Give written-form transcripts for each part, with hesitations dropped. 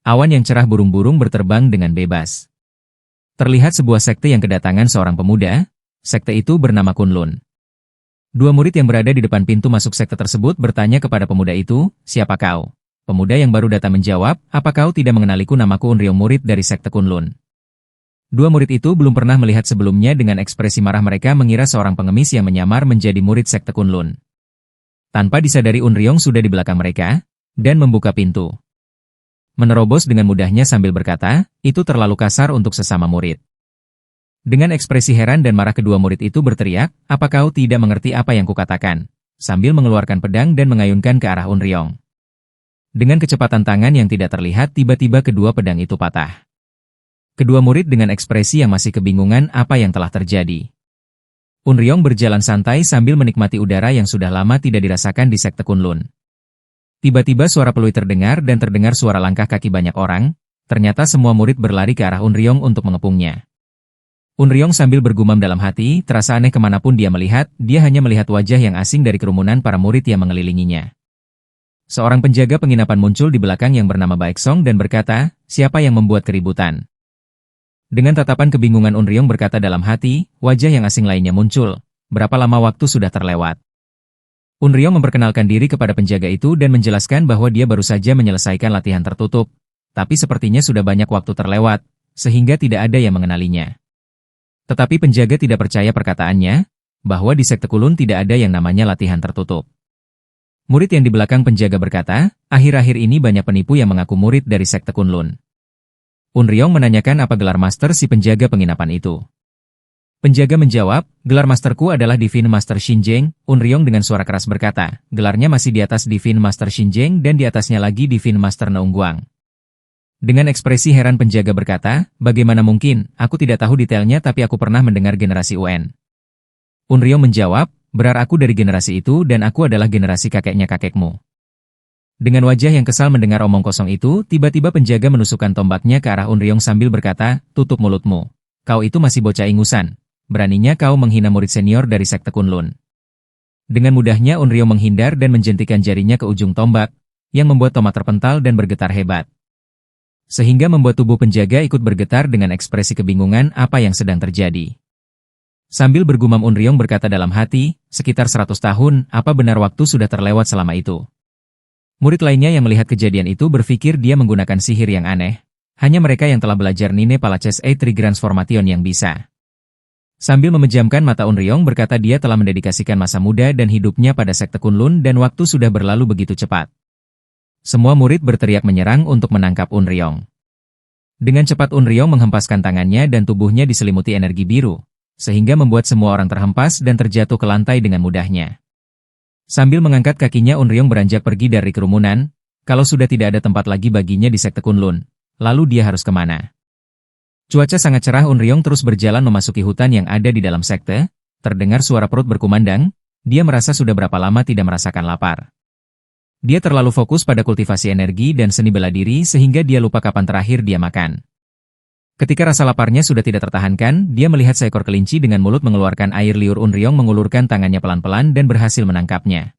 Awan yang cerah burung-burung berterbang dengan bebas. Terlihat sebuah sekte yang kedatangan seorang pemuda. Sekte itu bernama Kunlun. Dua murid yang berada di depan pintu masuk sekte tersebut bertanya kepada pemuda itu, "Siapa kau?" Pemuda yang baru datang menjawab, "Apa kau tidak mengenaliku? Namaku Unryong, murid dari sekte Kunlun." Dua murid itu belum pernah melihat sebelumnya. Dengan ekspresi marah mereka mengira seorang pengemis yang menyamar menjadi murid sekte Kunlun. Tanpa disadari Unryong sudah di belakang mereka, dan membuka pintu. Menerobos dengan mudahnya sambil berkata, "Itu terlalu kasar untuk sesama murid." Dengan ekspresi heran dan marah kedua murid itu berteriak, "Apa kau tidak mengerti apa yang kukatakan?" Sambil mengeluarkan pedang dan mengayunkan ke arah Unryong. Dengan kecepatan tangan yang tidak terlihat, tiba-tiba kedua pedang itu patah. Kedua murid dengan ekspresi yang masih kebingungan apa yang telah terjadi. Unryong berjalan santai sambil menikmati udara yang sudah lama tidak dirasakan di sekte Kunlun. Tiba-tiba suara peluit terdengar dan terdengar suara langkah kaki banyak orang. Ternyata semua murid berlari ke arah Unryong untuk mengepungnya. Unryong sambil bergumam dalam hati, terasa aneh kemanapun dia melihat, dia hanya melihat wajah yang asing dari kerumunan para murid yang mengelilinginya. Seorang penjaga penginapan muncul di belakang yang bernama Baeksong dan berkata, "Siapa yang membuat keributan?" Dengan tatapan kebingungan Unryong berkata dalam hati, wajah yang asing lainnya muncul. Berapa lama waktu sudah terlewat? Unryong memperkenalkan diri kepada penjaga itu dan menjelaskan bahwa dia baru saja menyelesaikan latihan tertutup. Tapi sepertinya sudah banyak waktu terlewat, sehingga tidak ada yang mengenalinya. Tetapi penjaga tidak percaya perkataannya, bahwa di sekte Kunlun tidak ada yang namanya latihan tertutup. Murid yang di belakang penjaga berkata, "Akhir-akhir ini banyak penipu yang mengaku murid dari sekte Kunlun." Unryong menanyakan apa gelar master si penjaga penginapan itu. Penjaga menjawab, "Gelar masterku adalah Divine Master Xinjeng." Unryong dengan suara keras berkata, "Gelarnya masih di atas Divine Master Xinjeng dan di atasnya lagi Divine Master Neungguang." Dengan ekspresi heran penjaga berkata, "Bagaimana mungkin? Aku tidak tahu detailnya tapi aku pernah mendengar generasi UN." Unryong menjawab, "Benar, aku dari generasi itu dan aku adalah generasi kakeknya kakekmu." Dengan wajah yang kesal mendengar omong kosong itu, tiba-tiba penjaga menusukkan tombaknya ke arah Unryong sambil berkata, "Tutup mulutmu. Kau itu masih bocah ingusan. Beraninya kau menghina murid senior dari sekte Kunlun." Dengan mudahnya Unryong menghindar dan menjentikan jarinya ke ujung tombak, yang membuat tombak terpental dan bergetar hebat. Sehingga membuat tubuh penjaga ikut bergetar dengan ekspresi kebingungan apa yang sedang terjadi. Sambil bergumam Unryong berkata dalam hati, "Sekitar 100 tahun, apa benar waktu sudah terlewat selama itu?" Murid lainnya yang melihat kejadian itu berpikir dia menggunakan sihir yang aneh. Hanya mereka yang telah belajar Nine Palaces A Transformation yang bisa. Sambil memejamkan mata Unryong berkata dia telah mendedikasikan masa muda dan hidupnya pada sekte Kunlun dan waktu sudah berlalu begitu cepat. Semua murid berteriak menyerang untuk menangkap Unryong. Dengan cepat Unryong menghempaskan tangannya dan tubuhnya diselimuti energi biru, sehingga membuat semua orang terhempas dan terjatuh ke lantai dengan mudahnya. Sambil mengangkat kakinya Unryong beranjak pergi dari kerumunan. Kalau sudah tidak ada tempat lagi baginya di sekte Kunlun, lalu dia harus kemana? Cuaca sangat cerah. Unryong terus berjalan memasuki hutan yang ada di dalam sekte. Terdengar suara perut berkumandang. Dia merasa sudah berapa lama tidak merasakan lapar. Dia terlalu fokus pada kultivasi energi dan seni bela diri sehingga dia lupa kapan terakhir dia makan. Ketika rasa laparnya sudah tidak tertahankan, dia melihat seekor kelinci dengan mulut mengeluarkan air liur. Unryong mengulurkan tangannya pelan-pelan dan berhasil menangkapnya.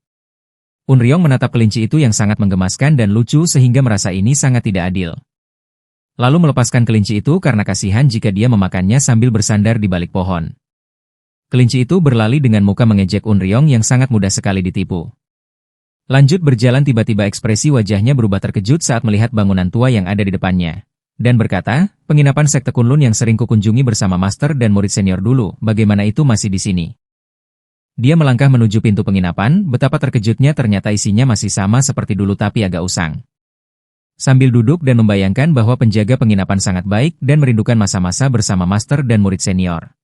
Unryong menatap kelinci itu yang sangat menggemaskan dan lucu sehingga merasa ini sangat tidak adil. Lalu melepaskan kelinci itu karena kasihan jika dia memakannya sambil bersandar di balik pohon. Kelinci itu berlari dengan muka mengejek Unryong yang sangat mudah sekali ditipu. Lanjut berjalan tiba-tiba ekspresi wajahnya berubah terkejut saat melihat bangunan tua yang ada di depannya. Dan berkata, "Penginapan sekte Kunlun yang sering kukunjungi bersama master dan murid senior dulu, bagaimana itu masih di sini?" Dia melangkah menuju pintu penginapan, betapa terkejutnya ternyata isinya masih sama seperti dulu tapi agak usang. Sambil duduk dan membayangkan bahwa penjaga penginapan sangat baik dan merindukan masa-masa bersama master dan murid senior.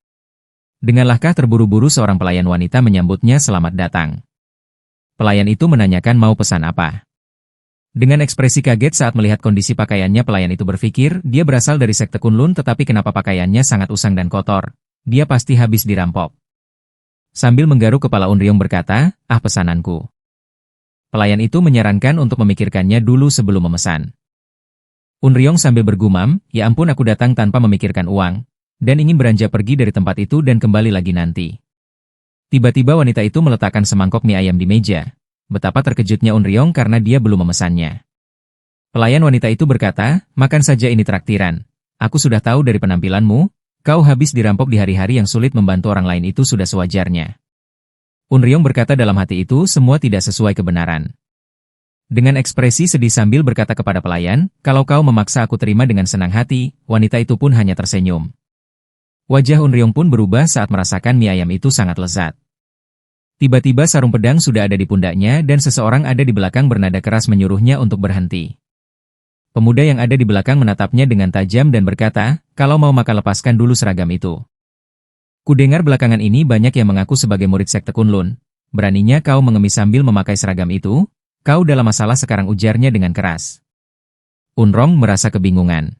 Dengan langkah terburu-buru seorang pelayan wanita menyambutnya selamat datang. Pelayan itu menanyakan mau pesan apa. Dengan ekspresi kaget saat melihat kondisi pakaiannya pelayan itu berpikir dia berasal dari sekte Kunlun tetapi kenapa pakaiannya sangat usang dan kotor. Dia pasti habis dirampok. Sambil menggaruk kepala Unryong berkata, pesananku. Pelayan itu menyarankan untuk memikirkannya dulu sebelum memesan. Unryong sambil bergumam, "Ya ampun, aku datang tanpa memikirkan uang, dan ingin beranjak pergi dari tempat itu dan kembali lagi nanti." Tiba-tiba wanita itu meletakkan semangkok mie ayam di meja. Betapa terkejutnya Unryong karena dia belum memesannya. Pelayan wanita itu berkata, makan saja ini traktiran. Aku sudah tahu dari penampilanmu, kau habis dirampok di hari-hari yang sulit membantu orang lain itu sudah sewajarnya. Unryong berkata dalam hati itu semua tidak sesuai kebenaran. Dengan ekspresi sedih sambil berkata kepada pelayan, kalau kau memaksa aku terima dengan senang hati, wanita itu pun hanya tersenyum. Wajah Unryong pun berubah saat merasakan mie ayam itu sangat lezat. Tiba-tiba sarung pedang sudah ada di pundaknya dan seseorang ada di belakang bernada keras menyuruhnya untuk berhenti. Pemuda yang ada di belakang menatapnya dengan tajam dan berkata, kalau mau maka lepaskan dulu seragam itu. Kudengar belakangan ini banyak yang mengaku sebagai murid sekte Kunlun. Beraninya kau mengemis sambil memakai seragam itu? Kau dalam masalah sekarang, ujarnya dengan keras. Unrong merasa kebingungan.